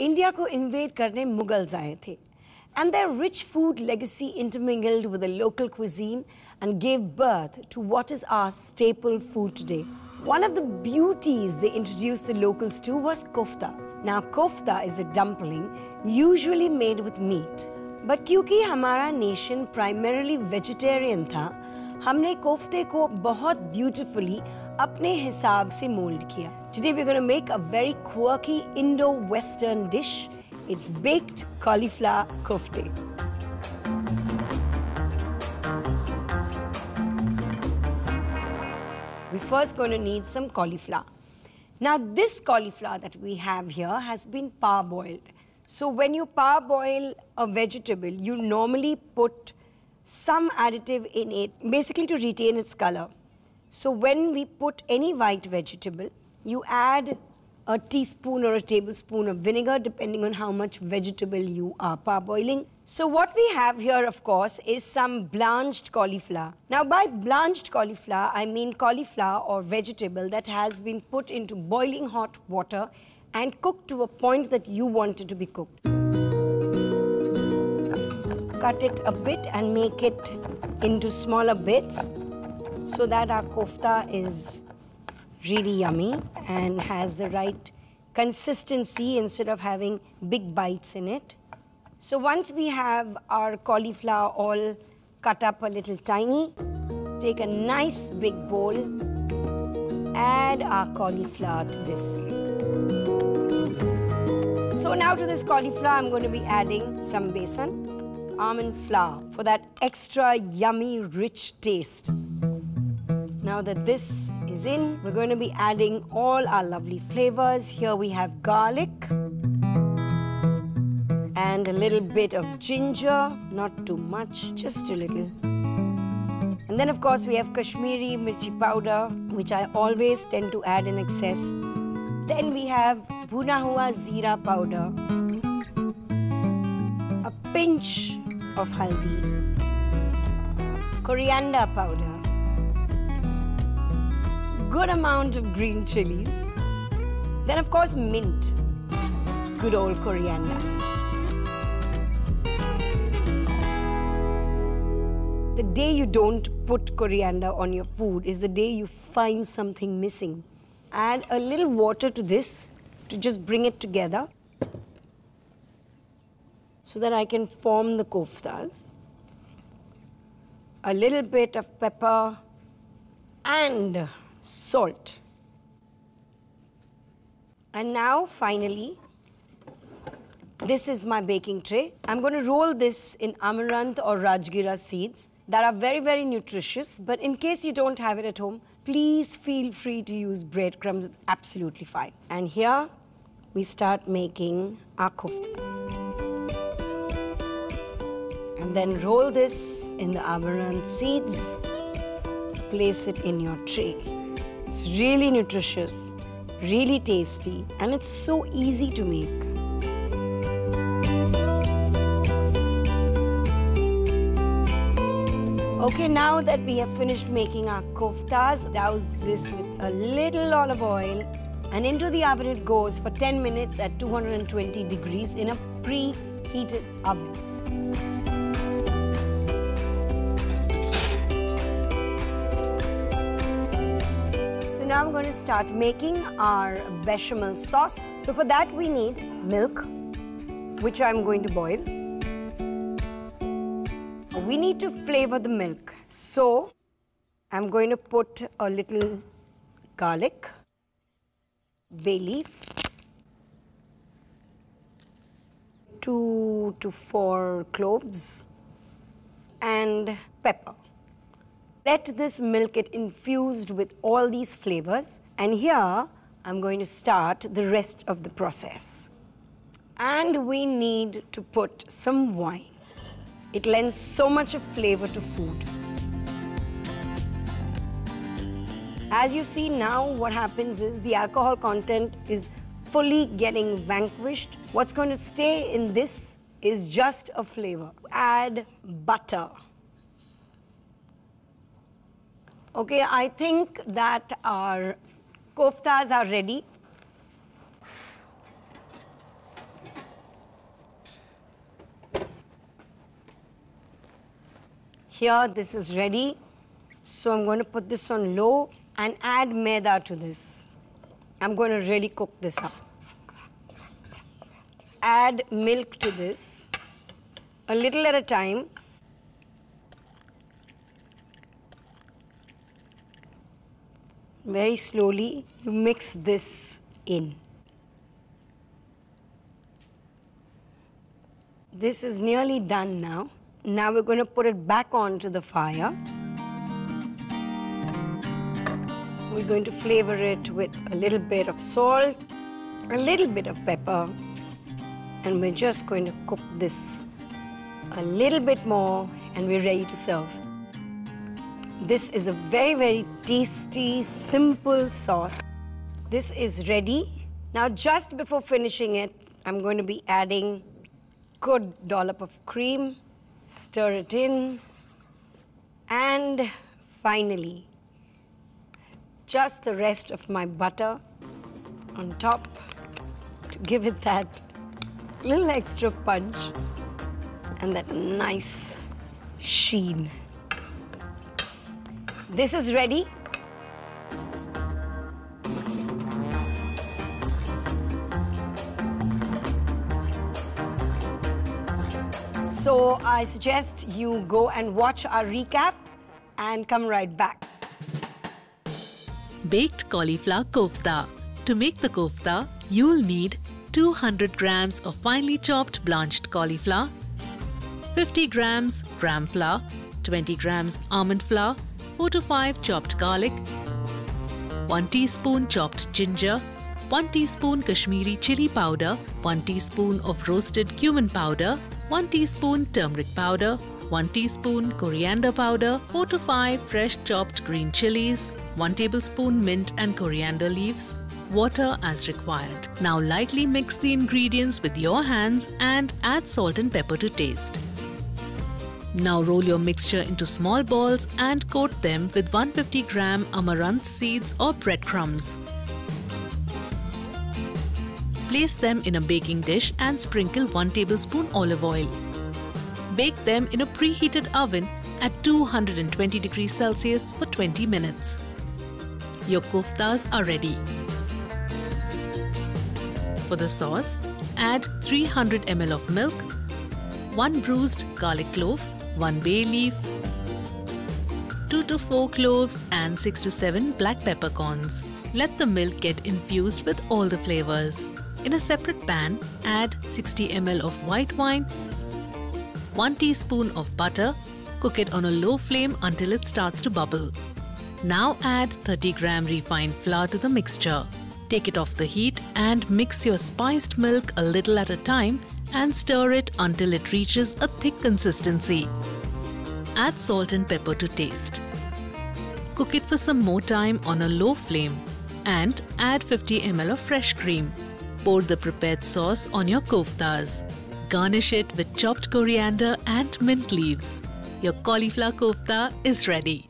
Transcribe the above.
India को invade करने Mughals आए थे, and their rich food legacy intermingled with the local cuisine and gave birth to what is our staple food today. One of the beauties they introduced the locals to was kofta. Now, kofta is a dumpling usually made with meat. But क्योंकि हमारा nation primarily vegetarian था, हमने कोफ्ते को बहुत beautifully अपने हिसाब से mold किया. Today we're going to make a very quirky Indo-Western dish. It's baked cauliflower kofte. We're first going to need some cauliflower. Now this cauliflower that we have here has been parboiled. So when you parboil a vegetable, you normally put some additive in it, basically to retain its color. So when we put any white vegetable, you add a teaspoon or a tablespoon of vinegar, depending on how much vegetable you are parboiling. So what we have here, of course, is some blanched cauliflower. Now, by blanched cauliflower, I mean cauliflower or vegetable that has been put into boiling hot water and cooked to a point that you want it to be cooked. Cut it a bit and make it into smaller bits so that our kofta is really yummy and has the right consistency instead of having big bites in it. So once we have our cauliflower all cut up a little tiny, take a nice big bowl, add our cauliflower to this. So now to this cauliflower, I'm going to be adding some besan, almond flour for that extra yummy, rich taste. Now that this is in, we're going to be adding all our lovely flavors. Here we have garlic and a little bit of ginger, not too much, just a little. And then of course we have Kashmiri mirchi powder, which I always tend to add in excess. Then we have bhuna hua zeera powder, a pinch of haldi, coriander powder, good amount of green chilies, then of course mint, good old coriander. The day you don't put coriander on your food is the day you find something missing. Add a little water to this to just bring it together so that I can form the koftas. A little bit of pepper and salt. And now finally, this is my baking tray. I'm going to roll this in amaranth or rajgira seeds that are very, very nutritious, but in case you don't have it at home, please feel free to use breadcrumbs. It's absolutely fine. And here we start making our koftas. And then roll this in the amaranth seeds, place it in your tray. It's really nutritious, really tasty, and it's so easy to make. Okay, now that we have finished making our koftas, douse this with a little olive oil, and into the oven it goes for 10 minutes at 220 degrees in a preheated oven. Now I'm going to start making our bechamel sauce. So for that we need milk, which I'm going to boil. We need to flavor the milk. So I'm going to put a little garlic, bay leaf, 2 to 4 cloves, and pepper. Let this milk get infused with all these flavors, and here I'm going to start the rest of the process. And we need to put some wine. It lends so much of flavor to food. As you see now, what happens is the alcohol content is fully getting vanquished. What's going to stay in this is just a flavor. Add butter. Okay, I think that our koftas are ready. Here, this is ready. So I'm going to put this on low and add maida to this. I'm going to really cook this up. Add milk to this, a little at a time. Very slowly, you mix this in. This is nearly done now. Now we're going to put it back onto the fire. We're going to flavor it with a little bit of salt, a little bit of pepper, and we're just going to cook this a little bit more and we're ready to serve. This is a very, very tasty, simple sauce. This is ready. Now, just before finishing it, I'm going to be adding good dollop of cream, stir it in, and finally, just the rest of my butter on top to give it that little extra punch and that nice sheen. This is ready. So I suggest you go and watch our recap and come right back. Baked cauliflower kofta. To make the kofta, you'll need 200 grams of finely chopped blanched cauliflower, 50 grams gram flour, 20 grams almond flour, 4 to 5 chopped garlic, 1 teaspoon chopped ginger, 1 teaspoon Kashmiri chili powder, 1 teaspoon of roasted cumin powder, 1 teaspoon turmeric powder, 1 teaspoon coriander powder, 4 to 5 fresh chopped green chilies, 1 tablespoon mint and coriander leaves, water as required. Now lightly mix the ingredients with your hands and add salt and pepper to taste. Now roll your mixture into small balls and coat them with 150 gram amaranth seeds or breadcrumbs. Place them in a baking dish and sprinkle 1 tablespoon olive oil. Bake them in a preheated oven at 220 degrees Celsius for 20 minutes. Your koftas are ready. For the sauce, add 300 ml of milk, 1 bruised garlic clove, 1 bay leaf, 2 to 4 cloves and 6 to 7 black peppercorns. Let the milk get infused with all the flavors. In a separate pan, add 60 ml of white wine, 1 teaspoon of butter. Cook it on a low flame until it starts to bubble. Now add 30 gram refined flour to the mixture. Take it off the heat and mix your spiced milk a little at a time and stir it until it reaches a thick consistency. Add salt and pepper to taste. Cook it for some more time on a low flame and add 50 ml of fresh cream. Pour the prepared sauce on your koftas. Garnish it with chopped coriander and mint leaves. Your cauliflower kofta is ready.